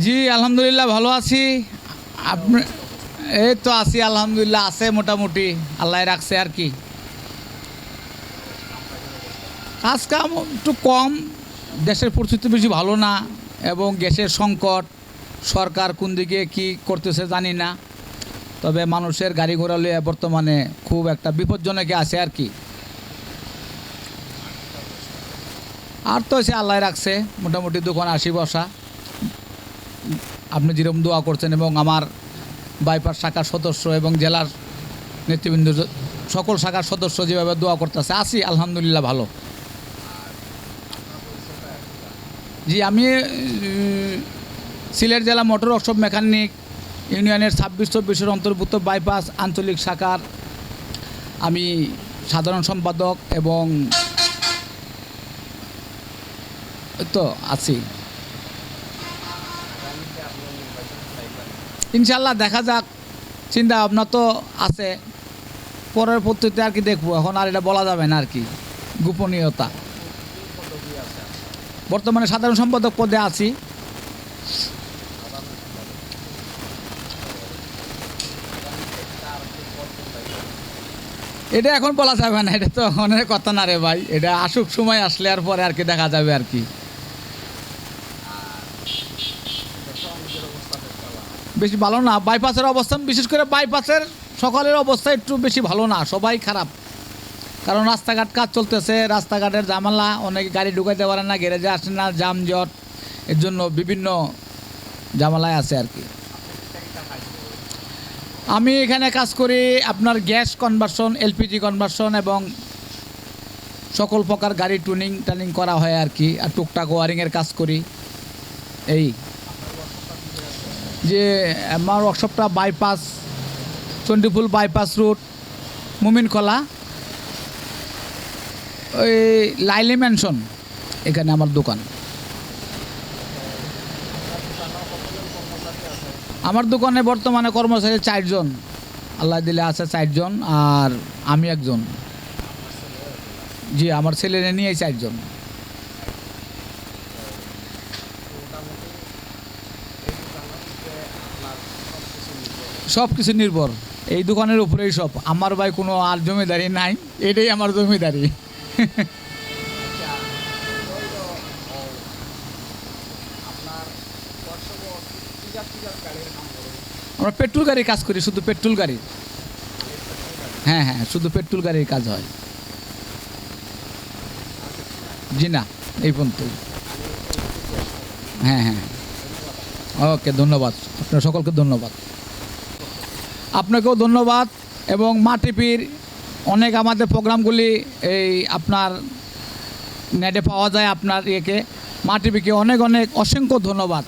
জি আলহামদুলিল্লাহ ভালো আছি। আপনি? এই তো আছি আলহামদুলিল্লাহ, আছে মোটামুটি, আল্লাহ রাখছে আর কি। কাজ কাম একটু কম, দেশের পরিস্থিতি বেশি ভালো না, এবং গ্যাসের সংকট, সরকার কোন দিকে কি করতেছে জানি না। তবে মানুষের গাড়ি ঘোড়া লিয়ে বর্তমানে খুব একটা বিপজ্জনকে আছে আর কি। আর তো সে আল্লাহ রাখছে, মোটামুটি দোকান আসি বসা। আপনি যেরকম দোয়া করছেন এবং আমার বাইপাস শাখার সদস্য এবং জেলার নেতৃবৃন্দ সকল শাখার সদস্য যেভাবে দোয়া করতেছে, আছি আলহামদুলিল্লাহ ভালো। জি আমি সিলেট জেলা মোটর ওয়ার্কশপ মেকানিক ইউনিয়নের 26-24 অন্তর্ভুক্ত বাইপাস আঞ্চলিক শাখার আমি সাধারণ সম্পাদক এবং তো আছি। ইনশাল্লাহ দেখা যাক, চিন্তা ভাবনা তো আছে, পরের পদ্ধতিতে আর কি দেখবো, এখন আর এটা বলা যাবে না আর কি, গোপনীয়তা। বর্তমানে সাধারণ সম্পাদক পদে আছি। এটা এখন বলা যাবে না, এটা তো অনেক কথা না রে ভাই, এটা আসুক, সময় আসলে আর পরে আর কি দেখা যাবে আর কি। বেশি ভালো না বাইপাসের অবস্থান, বিশেষ করে বাইপাসের সকালের অবস্থা একটু বেশি ভালো না, সবাই খারাপ। কারণ রাস্তাঘাট কাজ চলতেছে, রাস্তাঘাটের ঝামেলা, অনেকে গাড়ি ঢুকাইতে পারে না, গ্যারেজে আসে না, যানজট, এর জন্য বিভিন্ন ঝামেলায় আছে আর কি। আমি এখানে কাজ করি আপনার গ্যাস কনভার্সন, এলপিজি কনভার্সন এবং সকল প্রকার গাড়ি টানিং করা হয় আর কি, আর টুকটাক ওয়ারিংয়ের কাজ করি। এই যে আমার ওয়ার্কশপটা বাইপাস, চণ্ডীপুল বাইপাস রুট, মুমিনখলা, ওই লাইলি ম্যানশন, এখানে আমার দোকান। আমার দোকানে বর্তমানে কর্মচারী 4 জন, আল্লাহ দিলে আছে 4 জন, আর আমি একজন। জি আমার ছেলে নিয়ে 4 জন। সব কিছু নির্ভর এই দোকানের উপরেই সব। আমার ভাই কোনো আর জমিদারি নাই, এটাই আমার জমিদারি। আমরা পেট্রোল গাড়ির কাজ করি, শুধু পেট্রোল গাড়ি। হ্যাঁ হ্যাঁ, শুধু পেট্রোল গাড়ির কাজ হয়। জি না, এই পর্যন্ত। হ্যাঁ হ্যাঁ, ওকে, ধন্যবাদ, আপনার সকলকে ধন্যবাদ। আপনাকেও ধন্যবাদ। এবং মা টিভির অনেক আমাদের প্রোগ্রামগুলি এই আপনার নেটে পাওয়া যায়, আপনার ইয়েকে মা টিভিকে অনেক অনেক অসংখ্য ধন্যবাদ।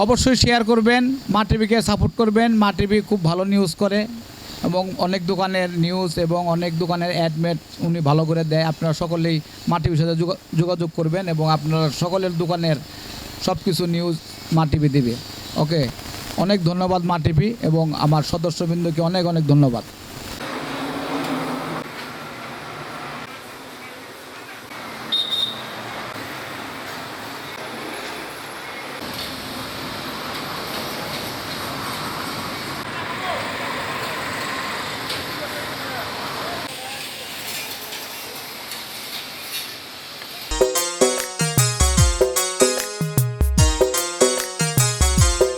অবশ্যই শেয়ার করবেন, মা টিভিকে সাপোর্ট করবেন। মা টিভি খুব ভালো নিউজ করে এবং অনেক দোকানের নিউজ এবং অনেক দোকানের অ্যাডমেট উনি ভালো করে দেয়। আপনারা সকলেই মা টিভির সাথে যোগাযোগ করবেন এবং আপনারা সকলের দোকানের সব কিছু নিউজ মা টিভি দেবে। ওকে, অনেক ধন্যবাদ মা টিভি এবং আমার সদস্যবৃন্দকে অনেক অনেক ধন্যবাদ।